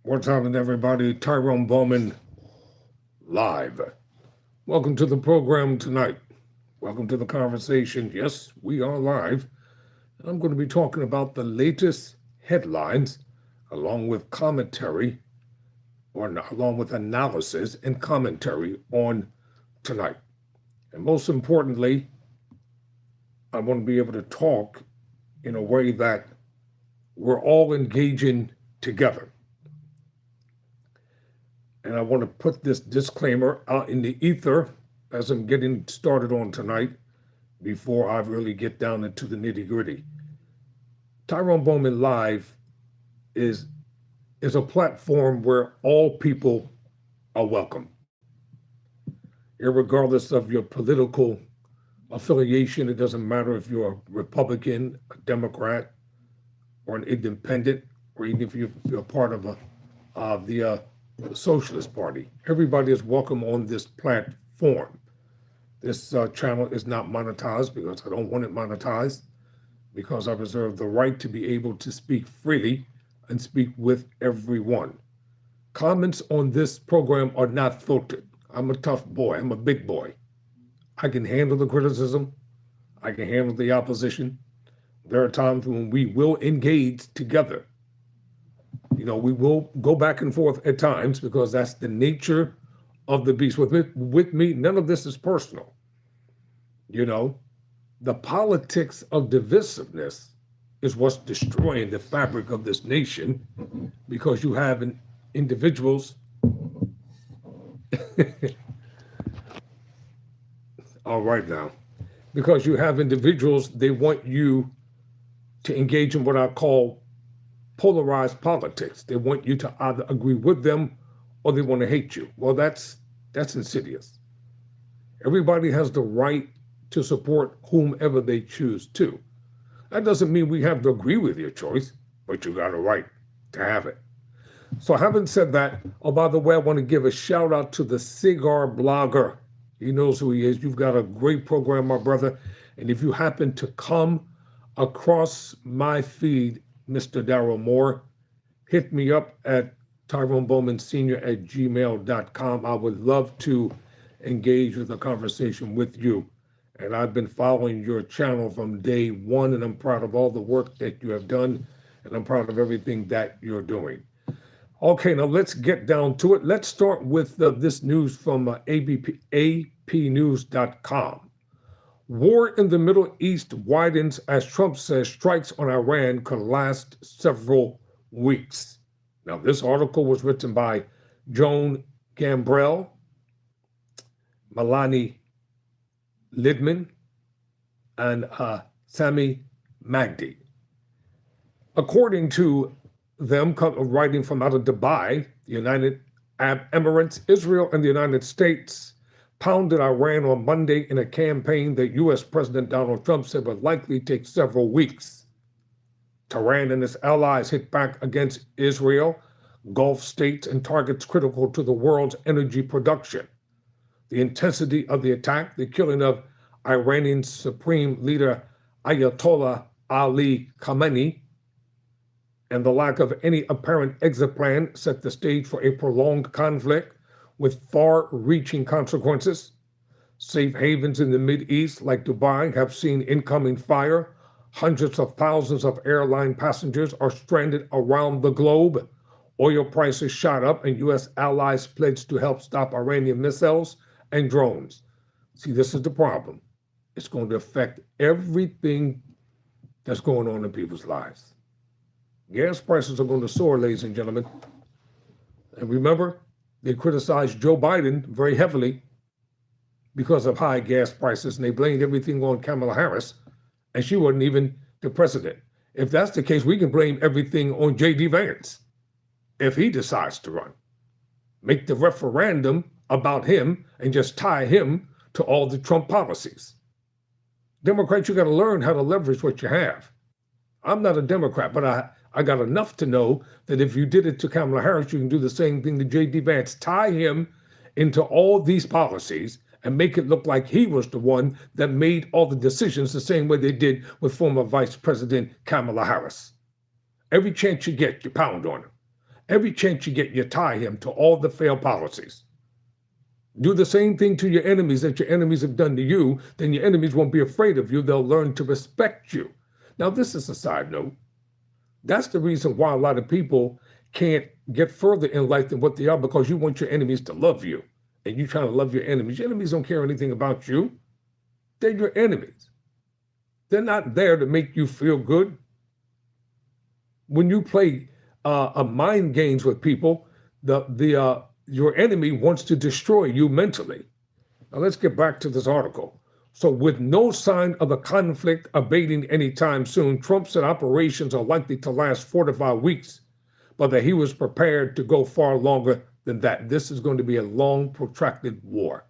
What's happening, everybody? Tyrone Bowman live. Welcome to the program tonight. Welcome to the conversation. Yes, we are live. I'm going to be talking about the latest headlines along with commentary or along with analysis and commentary on tonight. And most importantly, I want to be able to talk in a way that we're all engaging together. And I want to put this disclaimer out in the ether as I'm getting started on tonight before I really get down into the nitty gritty. Tyrone Bowman Live is a platform where all people are welcome, irregardless of your political affiliation. It doesn't matter if you're a Republican, a Democrat, or an independent, or even if you're part of the Socialist Party. Everybody is welcome on this platform. This channel is not monetized because I don't want it monetized, because I reserve the right to be able to speak freely and speak with everyone. Comments on this program are not filtered. I'm a tough boy. I'm a big boy. I can handle the criticism. I can handle the opposition. There are times when we will engage together. We will go back and forth at times because that's the nature of the beast. With me, none of this is personal. The politics of divisiveness is what's destroying the fabric of this nation, because you have individuals. All right now, because you have individuals, they want you to engage in what I call polarized politics. They want you to either agree with them or they want to hate you. Well, that's insidious. Everybody has the right to support whomever they choose to. That doesn't mean we have to agree with your choice, but you got a right to have it. So having said that, oh, by the way, I want to give a shout out to the cigar blogger. He knows who he is. You've got a great program, my brother. And if you happen to come across my feed, Mr. Darryl Moore, hit me up at TyroneBowmanSenior@gmail.com. I would love to engage with a conversation with you. And I've been following your channel from day one, and I'm proud of all the work that you have done, and I'm proud of everything that you're doing. Okay, now let's get down to it. Let's start with this news from APnews.com. War in the Middle East widens as Trump says strikes on Iran could last several weeks. Now, this article was written by Joan Gambrell, Melanie Lidman, and Sami Magdi. According to them, writing from out of Dubai, the United Arab Emirates, Israel, and the United States pounded Iran on Monday in a campaign that U.S. President Donald Trump said would likely take several weeks. Tehran and its allies hit back against Israel, Gulf states, and targets critical to the world's energy production. The intensity of the attack, the killing of Iranian Supreme Leader Ayatollah Ali Khamenei, and the lack of any apparent exit plan set the stage for a prolonged conflict with far-reaching consequences. Safe havens in the Mideast, like Dubai, have seen incoming fire. Hundreds of thousands of airline passengers are stranded around the globe. Oil prices shot up, and U.S. allies pledged to help stop Iranian missiles and drones. See, this is the problem. It's going to affect everything that's going on in people's lives. Gas prices are going to soar, ladies and gentlemen. And remember, they criticized Joe Biden very heavily because of high gas prices, and they blamed everything on Kamala Harris, and she wasn't even the president. If that's the case, we can blame everything on J.D. Vance if he decides to run. Make the referendum about him and just tie him to all the Trump policies. Democrats, you got to learn how to leverage what you have. I'm not a Democrat, but I got enough to know that if you did it to Kamala Harris, you can do the same thing to J.D. Vance. Tie him into all these policies and make it look like he was the one that made all the decisions the same way they did with former Vice President Kamala Harris. Every chance you get, you pound on him. Every chance you get, you tie him to all the failed policies. Do the same thing to your enemies that your enemies have done to you, then your enemies won't be afraid of you. They'll learn to respect you. Now, this is a side note. That's the reason why a lot of people can't get further in life than what they are, because you want your enemies to love you. And you're trying to love your enemies. Your enemies don't care anything about you. They're your enemies. They're not there to make you feel good. When you play mind games with people, your enemy wants to destroy you mentally. Now let's get back to this article. So with no sign of a conflict abating anytime soon, Trump said operations are likely to last 4 to 5 weeks, but that he was prepared to go far longer than that. This is going to be a long, protracted war.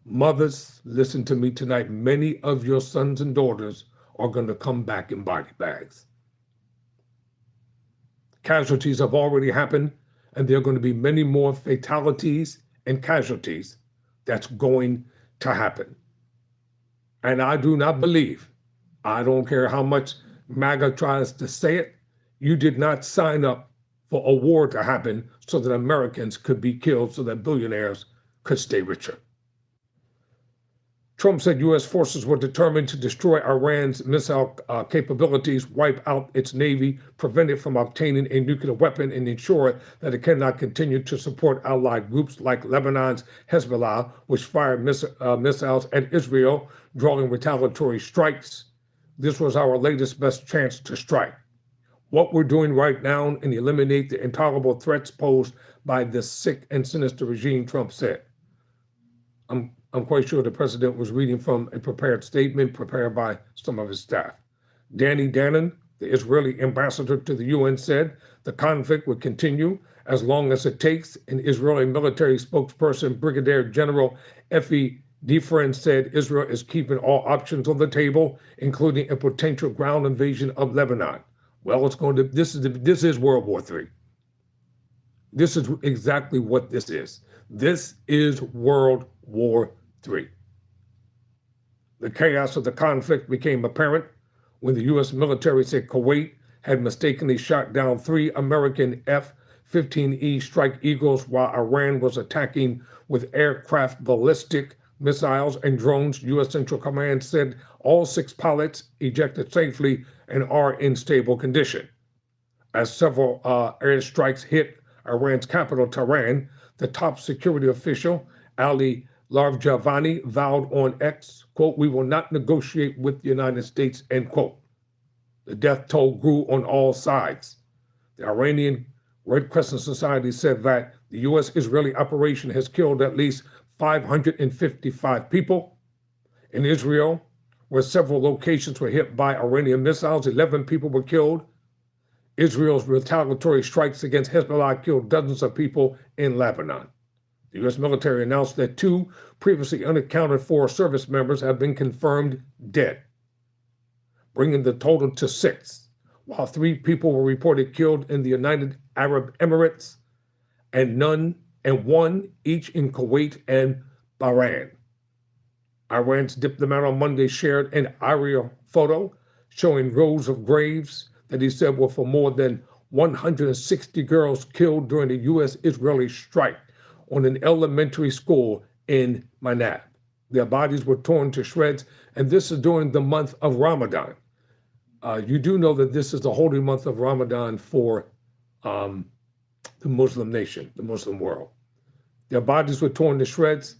Mothers, listen to me tonight. Many of your sons and daughters are going to come back in body bags. Casualties have already happened, and there are going to be many more fatalities and casualties that's going to happen. And I do not believe, I don't care how much MAGA tries to say it, you did not sign up for a war to happen so that Americans could be killed, so that billionaires could stay richer. Trump said U.S. forces were determined to destroy Iran's missile capabilities, wipe out its navy, prevent it from obtaining a nuclear weapon, and ensure that it cannot continue to support allied groups like Lebanon's Hezbollah, which fired missiles at Israel, drawing retaliatory strikes. This was our latest best chance to strike. What we're doing right now and eliminate the intolerable threats posed by this sick and sinister regime, Trump said. I'm quite sure the president was reading from a prepared statement prepared by some of his staff. Danny Danon, the Israeli ambassador to the UN, said the conflict would continue as long as it takes. An Israeli military spokesperson, Brigadier General Effie Defren, said Israel is keeping all options on the table, including a potential ground invasion of Lebanon. Well, this is World War III. This is exactly what this is. This is World War III. The chaos of the conflict became apparent when the U.S. military said Kuwait had mistakenly shot down 3 American F-15E Strike Eagles while Iran was attacking with aircraft ballistic missiles and drones. U.S. Central Command said all 6 pilots ejected safely and are in stable condition. As several airstrikes hit Iran's capital, Tehran, the top security official, Ali Larijavani, vowed on X, quote, "We will not negotiate with the United States," end quote. The death toll grew on all sides. The Iranian Red Crescent Society said that the U.S.-Israeli operation has killed at least 555 people. In Israel, where several locations were hit by Iranian missiles, 11 people were killed. Israel's retaliatory strikes against Hezbollah killed dozens of people in Lebanon. The U.S. military announced that 2 previously unaccounted for service members have been confirmed dead, bringing the total to 6, while 3 people were reported killed in the United Arab Emirates and 1 each in Kuwait and Bahrain. Iran's diplomat on Monday shared an aerial photo showing rows of graves that he said were for more than 160 girls killed during the U.S.-Israeli strike on an elementary school in Manab. Their bodies were torn to shreds, and this is during the month of Ramadan. You do know that this is the holy month of Ramadan for the Muslim nation, the Muslim world. Their bodies were torn to shreds.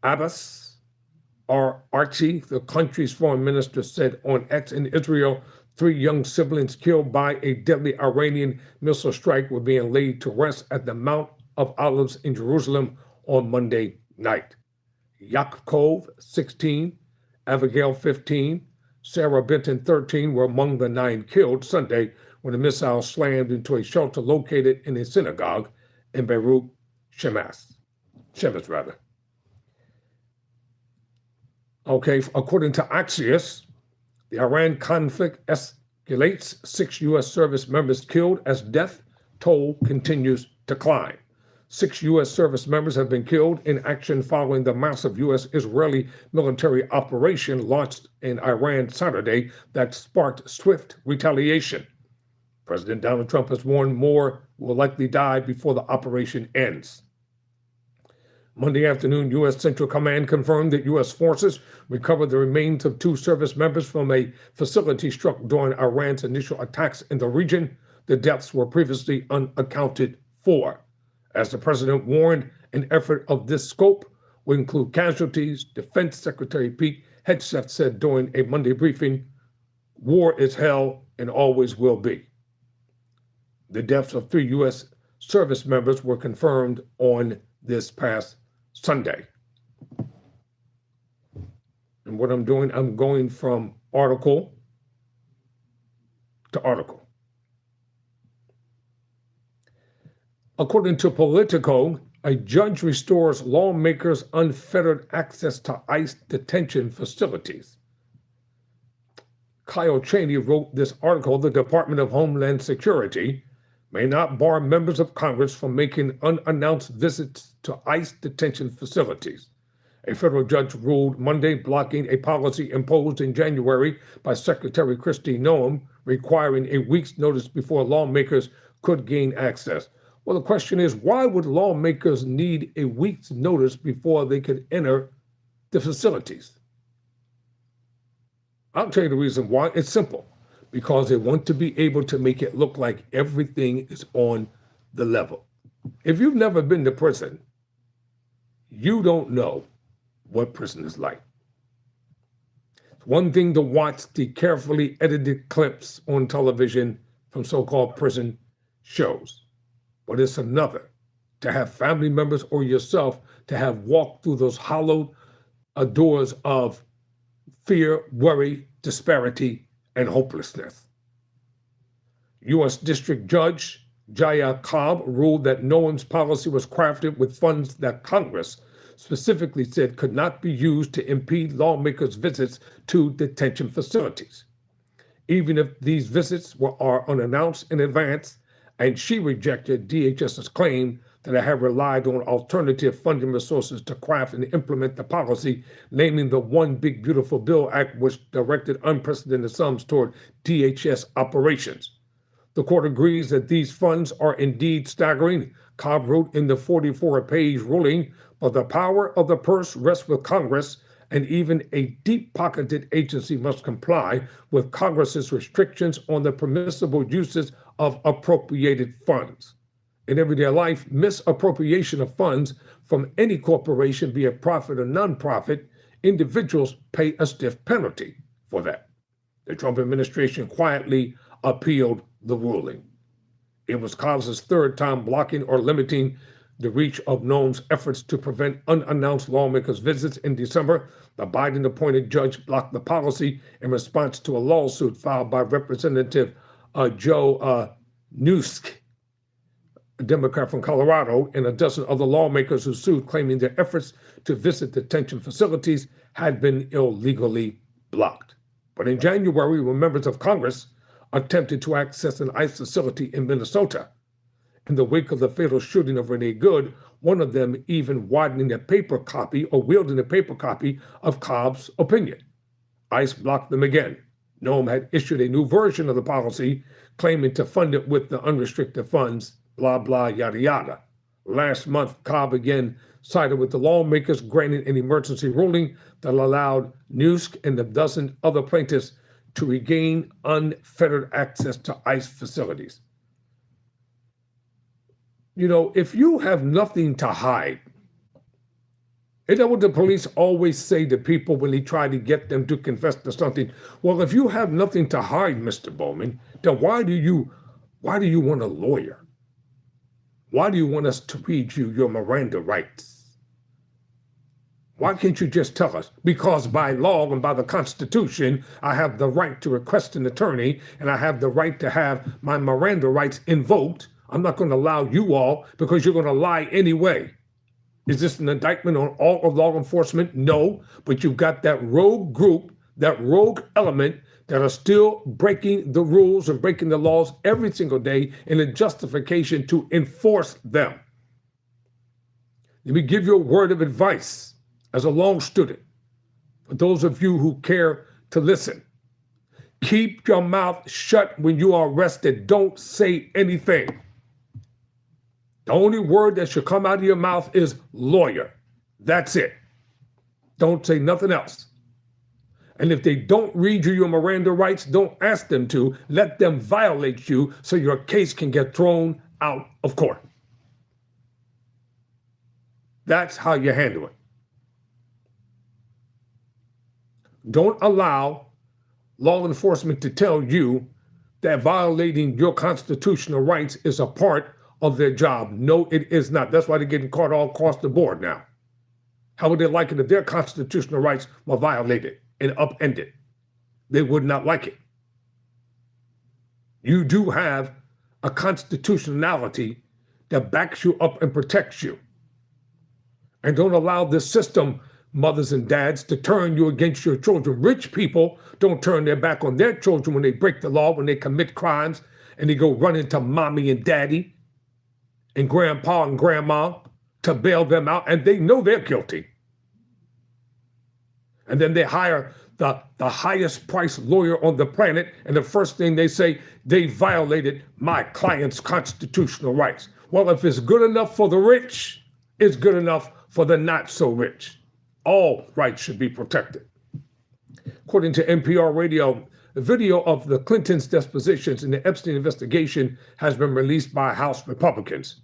Abbas Archie, the country's foreign minister, said on X, in Israel, 3 young siblings killed by a deadly Iranian missile strike were being laid to rest at the Mount of Olives in Jerusalem on Monday night. Yaakov, 16, Abigail, 15, Sarah Benton, 13, were among the 9 killed Sunday when a missile slammed into a shelter located in a synagogue in Beirut, Shemesh. Okay, according to Axios, the Iran conflict escalates, 6 U.S. service members killed as death toll continues to climb. 6 U.S. service members have been killed in action following the massive U.S.-Israeli military operation launched in Iran Saturday that sparked swift retaliation. President Donald Trump has warned more will likely die before the operation ends. Monday afternoon, U.S. Central Command confirmed that U.S. forces recovered the remains of 2 service members from a facility struck during Iran's initial attacks in the region. The deaths were previously unaccounted for. As the president warned, an effort of this scope will include casualties. Defense Secretary Pete Hegseth said during a Monday briefing, "War is hell and always will be." The deaths of 3 U.S. service members were confirmed on this past Sunday. And what I'm doing, I'm going from article to article. According to Politico, a judge restores lawmakers' unfettered access to ICE detention facilities. Kyle Cheney wrote this article. The Department of Homeland Security may not bar members of Congress from making unannounced visits to ICE detention facilities. A federal judge ruled Monday blocking a policy imposed in January by Secretary Kristi Noem requiring a week's notice before lawmakers could gain access. Well, the question is, why would lawmakers need a week's notice before they could enter the facilities? I'll tell you the reason why. It's simple. Because they want to be able to make it look like everything is on the level. If you've never been to prison, you don't know what prison is like. It's one thing to watch the carefully edited clips on television from so-called prison shows, but it's another to have family members or yourself to have walked through those hollowed doors of fear, worry, disparity, and hopelessness. U.S. District Judge Jaya Cobb ruled that Noem's policy was crafted with funds that Congress specifically said could not be used to impede lawmakers' visits to detention facilities, even if these visits are unannounced in advance, and she rejected DHS's claim that it had relied on alternative funding resources to craft and implement the policy, naming the One Big Beautiful Bill Act, which directed unprecedented sums toward DHS operations. The court agrees that these funds are indeed staggering, Cobb wrote in the 44-page ruling, but the power of the purse rests with Congress, and even a deep-pocketed agency must comply with Congress's restrictions on the permissible uses of appropriated funds. In everyday life, misappropriation of funds from any corporation, be it profit or nonprofit, individuals pay a stiff penalty for that. The Trump administration quietly appealed the ruling. It was Cobb's 3rd time blocking or limiting the reach of Noem's efforts to prevent unannounced lawmakers' visits. In December, the Biden-appointed judge blocked the policy in response to a lawsuit filed by Representative Joe Newsk, a Democrat from Colorado, and a dozen other lawmakers who sued, claiming their efforts to visit detention facilities had been illegally blocked. But in January, when members of Congress attempted to access an ICE facility in Minnesota, in the wake of the fatal shooting of Renee Good, one of them even wielding a paper copy of Cobb's opinion. ICE blocked them again. Noem had issued a new version of the policy, claiming to fund it with the unrestricted funds, blah, blah, yada, yada. Last month, Cobb again sided with the lawmakers, granting an emergency ruling that allowed Newsk and a dozen other plaintiffs to regain unfettered access to ICE facilities. You know, if you have nothing to hide, isn't that what the police always say to people when they try to get them to confess to something? Well, if you have nothing to hide, Mr. Bowman, then why do you want a lawyer? Why do you want us to read you your Miranda rights? Why can't you just tell us? Because by law and by the Constitution, I have the right to request an attorney, and I have the right to have my Miranda rights invoked. I'm not going to allow you all because you're going to lie anyway. Is this an indictment on all of law enforcement? No, but you've got that rogue group, that rogue element that are still breaking the rules and breaking the laws every single day in a justification to enforce them. Let me give you a word of advice as a law student, for those of you who care to listen. Keep your mouth shut when you are arrested. Don't say anything. The only word that should come out of your mouth is lawyer. That's it. Don't say nothing else. And if they don't read you your Miranda rights, don't ask them to. Let them violate you so your case can get thrown out of court. That's how you handle it. Don't allow law enforcement to tell you that violating your constitutional rights is a part of their job. No, it is not. That's why they're getting caught all across the board now. How would they like it if their constitutional rights were violated and upended? They would not like it. You do have a constitutionality that backs you up and protects you. And don't allow this system, mothers and dads, to turn you against your children. Rich people don't turn their back on their children when they break the law, when they commit crimes, and they go run into mommy and daddy and grandpa and grandma to bail them out, and they know they're guilty. And then they hire the highest priced lawyer on the planet, and the first thing they say, they violated my client's constitutional rights. Well, if it's good enough for the rich, it's good enough for the not so rich. All rights should be protected. According to NPR Radio, a video of the Clintons' depositions in the Epstein investigation has been released by House Republicans.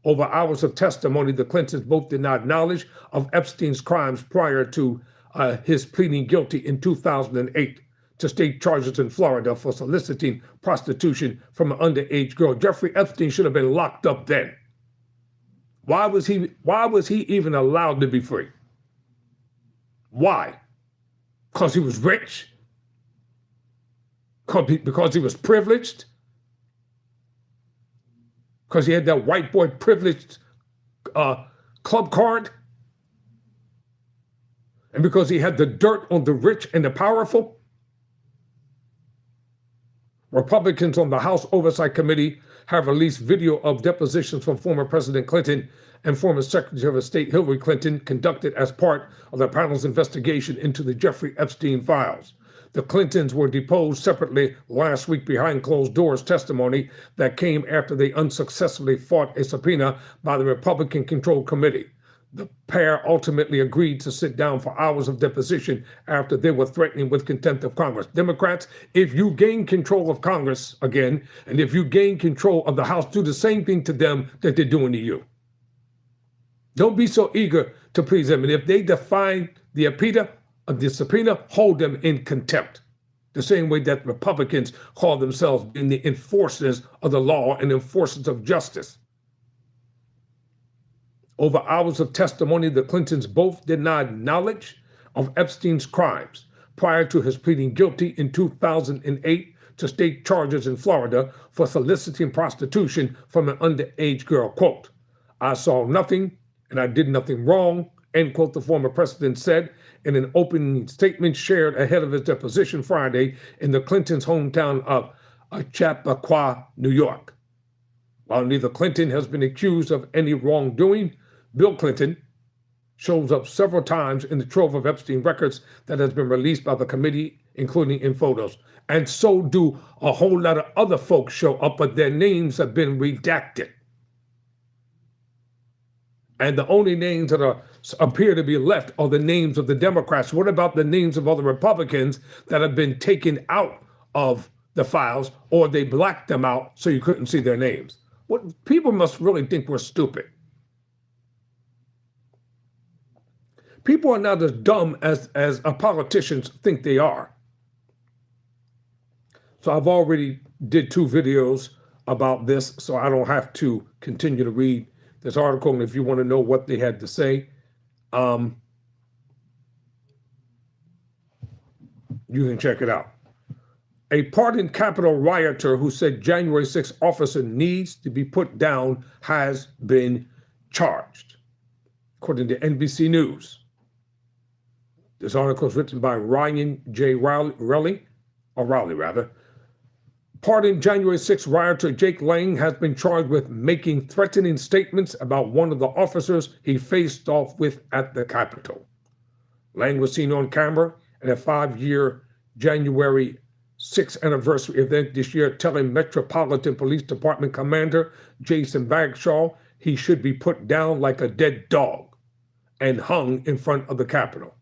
Over hours of testimony, the Clintons both denied knowledge of Epstein's crimes prior to his pleading guilty in 2008 to state charges in Florida for soliciting prostitution from an underage girl. Jeffrey Epstein should have been locked up then. Why was he even allowed to be free? Why? Because he was rich? Because he was privileged? Because he had that white boy privileged club card? And because he had the dirt on the rich and the powerful? Republicans on the House Oversight Committee have released video of depositions from former President Clinton and former Secretary of State Hillary Clinton conducted as part of the panel's investigation into the Jeffrey Epstein files. The Clintons were deposed separately last week behind closed doors, testimony that came after they unsuccessfully fought a subpoena by the Republican-controlled committee. The pair ultimately agreed to sit down for hours of deposition after they were threatening with contempt of Congress. Democrats, if you gain control of Congress again, and if you gain control of the House, do the same thing to them that they're doing to you. Don't be so eager to please them. And if they defy the subpoena, hold them in contempt. The same way that Republicans call themselves being the enforcers of the law and enforcers of justice. Over hours of testimony, the Clintons both denied knowledge of Epstein's crimes prior to his pleading guilty in 2008 to state charges in Florida for soliciting prostitution from an underage girl. Quote, "I saw nothing and I did nothing wrong," end quote, the former president said in an opening statement shared ahead of his deposition Friday in the Clintons' hometown of Chappaqua, New York. While neither Clinton has been accused of any wrongdoing, Bill Clinton shows up several times in the trove of Epstein records that has been released by the committee, including in photos. And so do a whole lot of other folks show up, but their names have been redacted. And the only names that appear to be left are the names of the Democrats. What about the names of other Republicans that have been taken out of the files, or they blacked them out so you couldn't see their names? What people must really think we're stupid. People are not as dumb as politicians think they are. So I've already did 2 videos about this, so I don't have to continue to read this article. And if you want to know what they had to say, you can check it out. A pardoned Capitol rioter who said January 6th officer needs to be put down has been charged, according to NBC News. This article is written by Ryan J. Rowley. Pardoned January 6th rioter Jake Lang has been charged with making threatening statements about one of the officers he faced off with at the Capitol. Lang was seen on camera at a 5-year January 6th anniversary event this year, telling Metropolitan Police Department Commander Jason Bagshaw he should be put down like a dead dog and hung in front of the Capitol.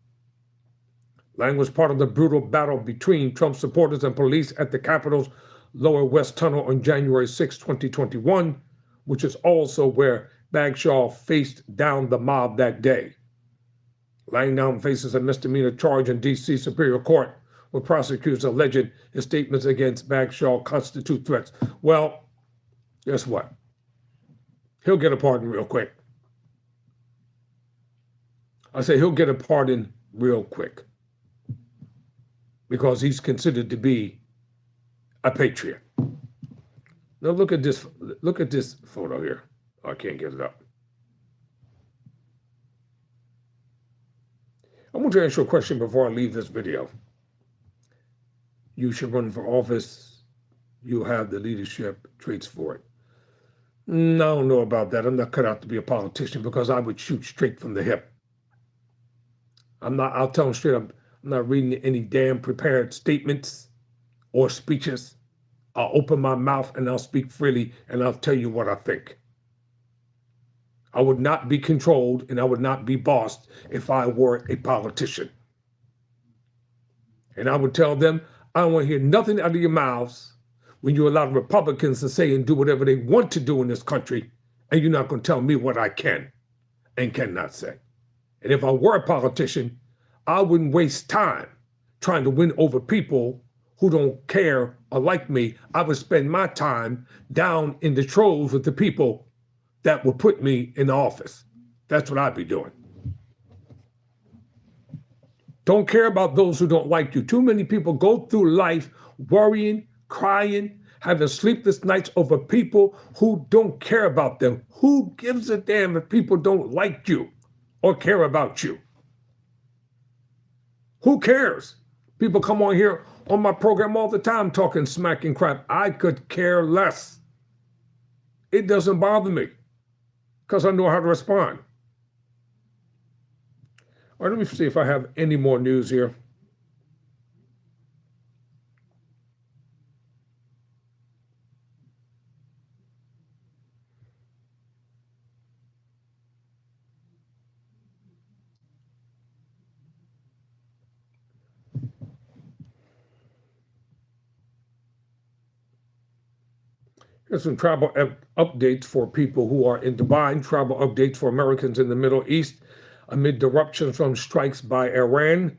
Lang was part of the brutal battle between Trump supporters and police at the Capitol's Lower West Tunnel on January 6, 2021, which is also where Bagshaw faced down the mob that day. Lang now faces a misdemeanor charge in D.C. Superior Court, where prosecutors alleged his statements against Bagshaw constitute threats. Well, guess what? He'll get a pardon real quick. I say he'll get a pardon real quick because he's considered to be a patriot. Now look at this photo here. Oh, I can't get it up. I want to ask you a question before I leave this video. You should run for office. You have the leadership traits for it. I don't know about that. I'm not cut out to be a politician because I would shoot straight from the hip. I'll tell them straight up, I'm not reading any damn prepared statements or speeches. I'll open my mouth and I'll speak freely and I'll tell you what I think. I would not be controlled and I would not be bossed if I were a politician. And I would tell them, I don't want to hear nothing out of your mouths when you allow Republicans to say and do whatever they want to do in this country, and you're not going to tell me what I can and cannot say. And if I were a politician, I wouldn't waste time trying to win over people who don't care or like me. I would spend my time down in the trolls with the people that will put me in office. That's what I'd be doing. Don't care about those who don't like you. Too many people go through life worrying, crying, having sleepless nights over people who don't care about them. Who gives a damn if people don't like you or care about you? Who cares? People come on here on my program all the time talking smack and crap. I could care less. It doesn't bother me because I know how to respond. All right, let me see if I have any more news here. Here's some travel updates for people who are in Dubai, travel updates for Americans in the Middle East. Amid disruptions from strikes by Iran,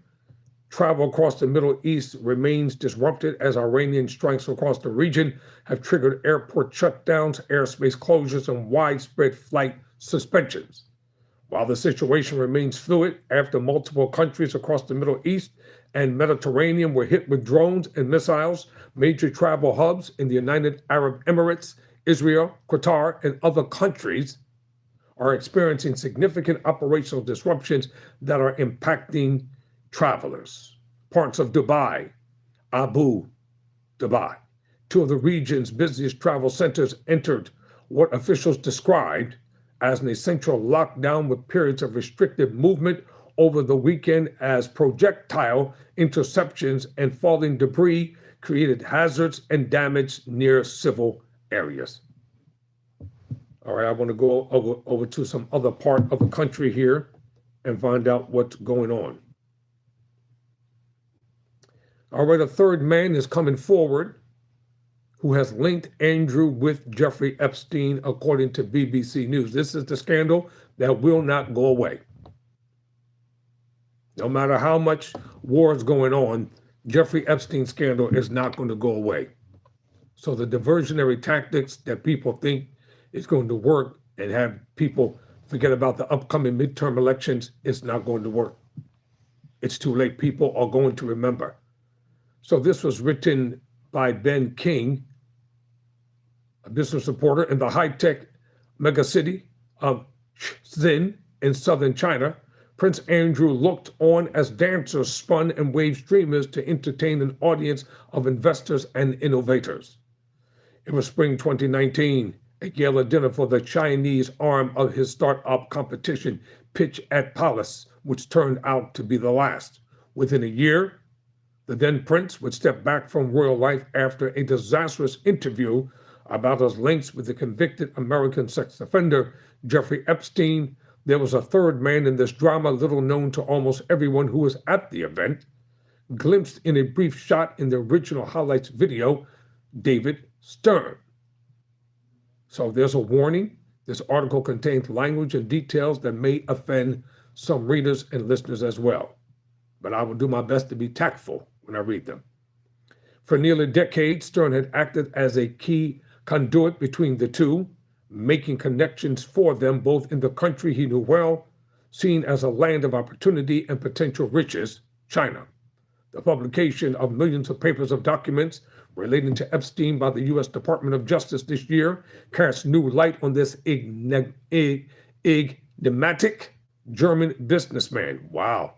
travel across the Middle East remains disrupted as Iranian strikes across the region have triggered airport shutdowns, airspace closures, and widespread flight suspensions. While the situation remains fluid after multiple countries across the Middle East and Mediterranean were hit with drones and missiles, major travel hubs in the United Arab Emirates, Israel, Qatar, and other countries are experiencing significant operational disruptions that are impacting travelers. Parts of Dubai, Abu Dhabi, two of the region's busiest travel centers, entered what officials described as an essential lockdown with periods of restricted movement over the weekend as projectile interceptions and falling debris created hazards and damage near civil areas. All right, I want to go over to some other part of the country here and find out what's going on. All right, a third man is coming forward who has linked Andrew with Jeffrey Epstein, according to BBC News. This is the scandal that will not go away. No matter how much war is going on, Jeffrey Epstein scandal is not going to go away. So the diversionary tactics that people think is going to work and have people forget about the upcoming midterm elections, it's not going to work. It's too late. People are going to remember. So this was written by Ben King, a business reporter in the high-tech megacity of Shenzhen in southern China. Prince Andrew looked on as dancers spun and waved streamers to entertain an audience of investors and innovators. It was spring 2019, a gala dinner for the Chinese arm of his startup competition, Pitch at Palace, which turned out to be the last. Within a year, The then prince would step back from royal life after a disastrous interview about his links with the convicted American sex offender Jeffrey Epstein. There was a third man in this drama, little known to almost everyone who was at the event. Glimpsed in a brief shot in the original highlights video, David Stern. So there's a warning. This article contains language and details that may offend some readers and listeners as well, but I will do my best to be tactful when I read them. For nearly a decade, Stern had acted as a key conduit between the two, making connections for them both in the country he knew well, seen as a land of opportunity and potential riches, China. The publication of millions of papers of documents relating to Epstein by the U.S. Department of Justice this year casts new light on this enigmatic German businessman. Wow.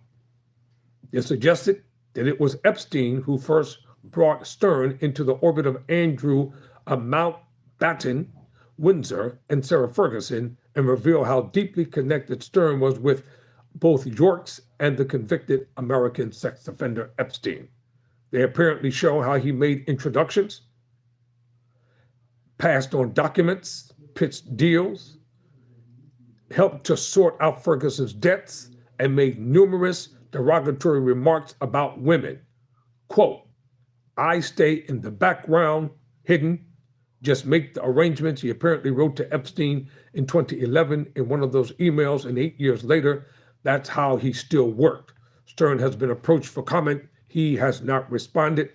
It suggested that it was Epstein who first brought Stern into the orbit of Andrew Mountbatten, Windsor, and Sarah Ferguson, and revealed how deeply connected Stern was with both York's and the convicted American sex offender Epstein. They apparently show how he made introductions, passed on documents, pitched deals, helped to sort out Ferguson's debts, and made numerous derogatory remarks about women. Quote, "I stay in the background, hidden, just make the arrangements," he apparently wrote to Epstein in 2011 in one of those emails, and 8 years later, that's how he still worked. Stern has been approached for comment. He has not responded.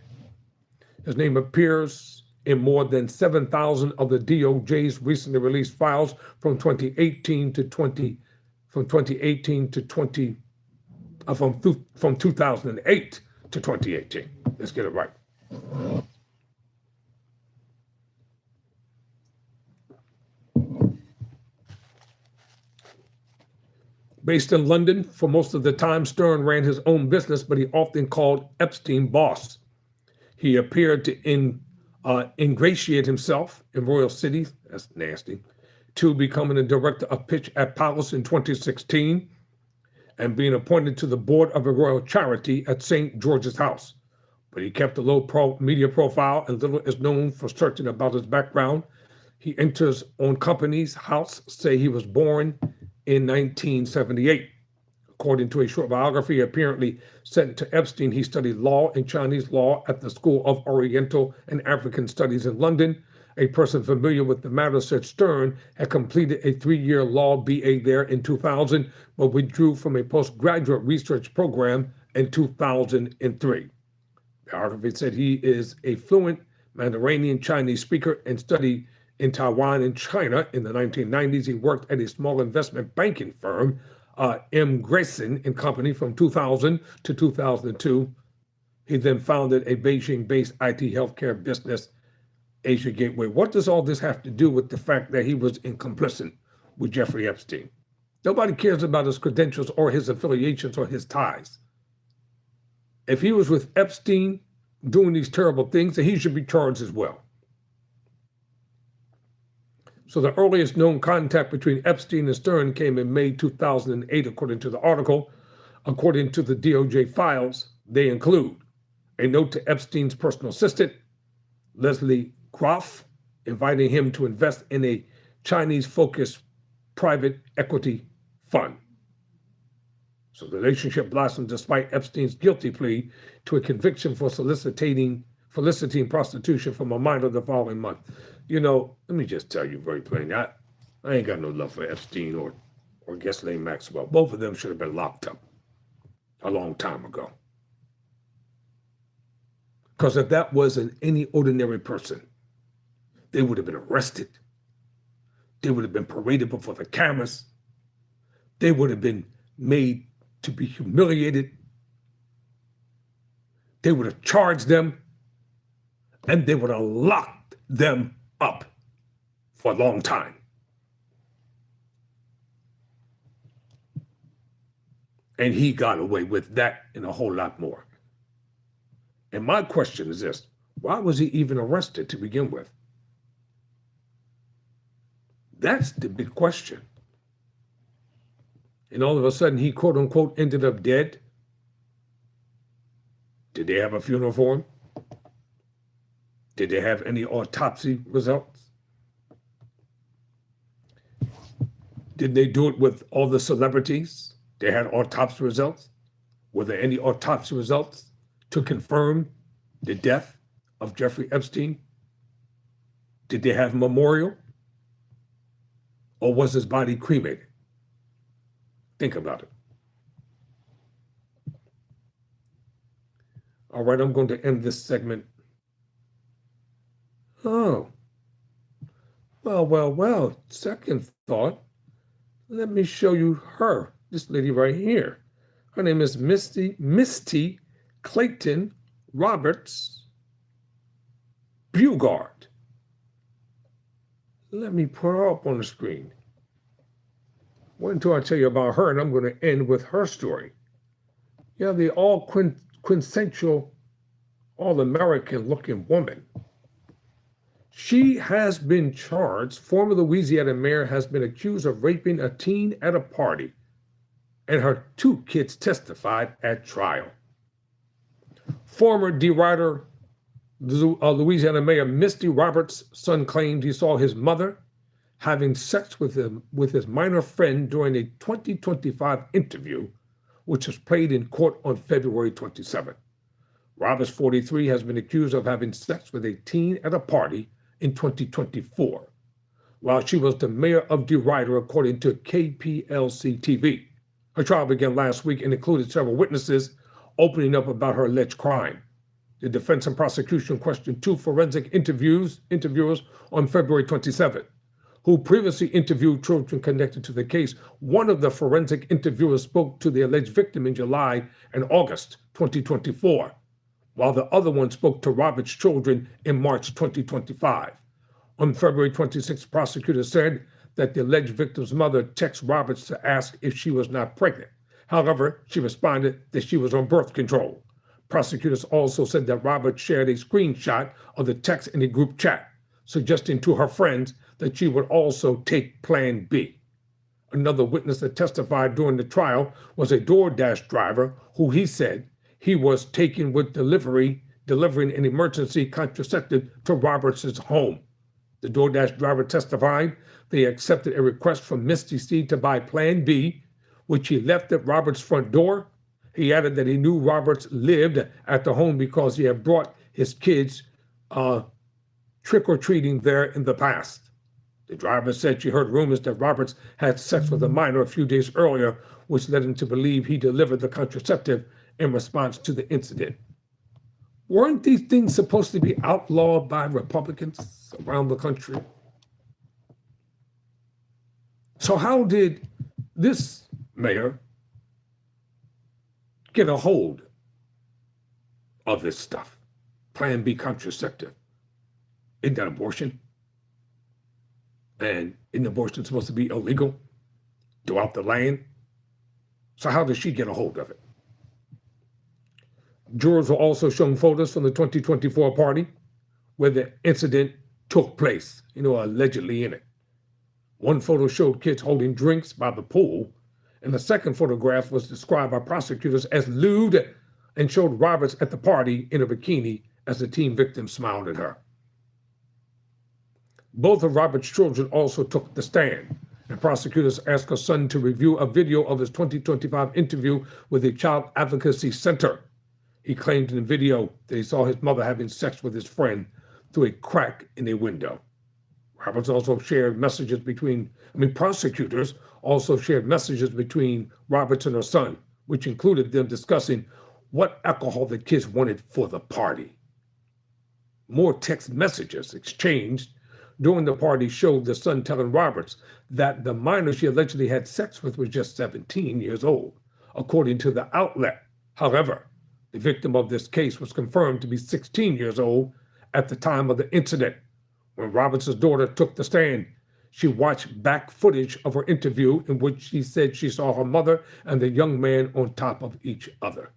His name appears in more than 7,000 of the DOJ's recently released files from 2018 to 2008 to 2018. Let's get it right. Based in London, for most of the time, Stern ran his own business, but he often called Epstein boss. He appeared to ingratiate himself in royal cities, that's nasty, to becoming a director of Pitch at Palace in 2016 and being appointed to the board of a royal charity at St. George's House. But he kept a low media profile and little is known for certain about his background. He enters on company's house, say he was born in 1978. According to a short biography apparently sent to Epstein, he studied law and Chinese law at the School of Oriental and African Studies in London. A person familiar with the matter said Stern had completed a 3-year law BA there in 2000, but withdrew from a postgraduate research program in 2003. The biography said he is a fluent Mandarin Chinese speaker and studied in Taiwan and China. In the 1990s, he worked at a small investment banking firm, M. Grayson and Company, from 2000 to 2002. He then founded a Beijing-based IT healthcare business, Asia Gateway. What does all this have to do with the fact that he was complicit with Jeffrey Epstein? Nobody cares about his credentials or his affiliations or his ties. If he was with Epstein doing these terrible things, then he should be charged as well. So the earliest known contact between Epstein and Stern came in May 2008, according to the article. According to the DOJ files, they include a note to Epstein's personal assistant, Leslie Groff, inviting him to invest in a Chinese-focused private equity fund. So the relationship blossomed despite Epstein's guilty plea to a conviction for soliciting prostitution from a minor the following month. You know, let me just tell you very plainly, I ain't got no love for Epstein or Ghislaine Maxwell. Both of them should have been locked up a long time ago. Because if that wasn't any ordinary person, they would have been arrested. They would have been paraded before the cameras. They would have been made to be humiliated. They would have charged them, and they would have locked them up for a long time. And he got away with that and a whole lot more. And my question is this: why was he even arrested to begin with? That's the big question. And all of a sudden he, quote unquote, ended up dead. Did they have a funeral for him? Did they have any autopsy results? Did they do it with all the celebrities? They had autopsy results? Were there any autopsy results to confirm the death of Jeffrey Epstein? Did they have a memorial? Or was his body cremated? Think about it. All right, I'm going to end this segment. Oh, well, second thought. Let me show you her, this lady right here. Her name is Misty Clayton Roberts Bugard. Let me put her up on the screen. Wait until I tell you about her, and I'm going to end with her story. Yeah, the quintessential, all-American looking woman. She has been charged. Former Louisiana mayor has been accused of raping a teen at a party, and her 2 kids testified at trial. Former DeRider Louisiana Mayor Misty Roberts' son claimed he saw his mother having sex with his minor friend during a 2025 interview, which was played in court on February 27. Roberts, 43, has been accused of having sex with a teen at a party in 2024, while she was the mayor of DeRider, according to KPLC TV. Her trial began last week and included several witnesses opening up about her alleged crime. The defense and prosecution questioned 2 forensic interviewers on February 27, who previously interviewed children connected to the case. One of the forensic interviewers spoke to the alleged victim in July and August 2024, while the other one spoke to Roberts' children in March 2025. On February 26, prosecutors said that the alleged victim's mother texted Roberts to ask if she was not pregnant. However, she responded that she was on birth control. Prosecutors also said that Roberts shared a screenshot of the text in a group chat, suggesting to her friends that she would also take Plan B. Another witness that testified during the trial was a DoorDash driver who he said he was taking with delivering an emergency contraceptive to Roberts' home. The DoorDash driver testified they accepted a request from Misty C to buy Plan B, which he left at Roberts' front door. He added that he knew Roberts lived at the home because he had brought his kids trick-or-treating there in the past. The driver said she heard rumors that Roberts had sex with a minor a few days earlier, which led him to believe he delivered the contraceptive in response to the incident. Weren't these things supposed to be outlawed by Republicans around the country? So how did this mayor get a hold of this stuff? Plan B contraceptive. Isn't that abortion? And isn't abortion supposed to be illegal throughout the land? So how did she get a hold of it? Jurors were also shown photos from the 2024 party where the incident took place, allegedly in it. One photo showed kids holding drinks by the pool, and the second photograph was described by prosecutors as lewd and showed Roberts at the party in a bikini as the teen victim smiled at her. Both of Roberts' children also took the stand, and prosecutors asked her son to review a video of his 2025 interview with the Child Advocacy Center. He claimed in the video that he saw his mother having sex with his friend through a crack in a window. Roberts also shared messages prosecutors also shared messages between Roberts and her son, which included them discussing what alcohol the kids wanted for the party. More text messages exchanged during the party showed the son telling Roberts that the minor she allegedly had sex with was just 17 years old, according to the outlet. However, the victim of this case was confirmed to be 16 years old at the time of the incident. When Roberts' daughter took the stand, she watched back footage of her interview in which she said she saw her mother and the young man on top of each other.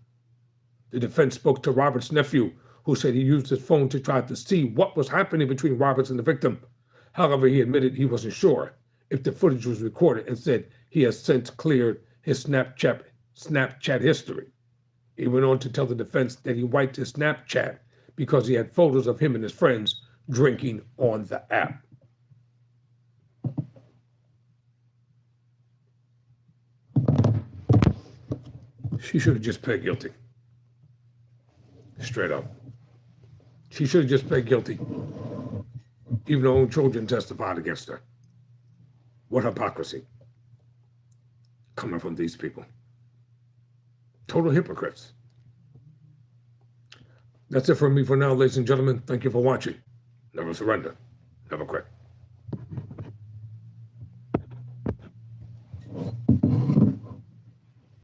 The defense spoke to Roberts' nephew, who said he used his phone to try to see what was happening between Roberts and the victim. However, he admitted he wasn't sure if the footage was recorded and said he has since cleared his Snapchat history. He went on to tell the defense that he wiped his Snapchat because he had photos of him and his friends drinking on the app. She should have just pled guilty. Straight up. She should have just pled guilty. Even her own children testified against her. What hypocrisy coming from these people. Total hypocrites. That's it from me for now, ladies and gentlemen. Thank you for watching. Never surrender. Never quit.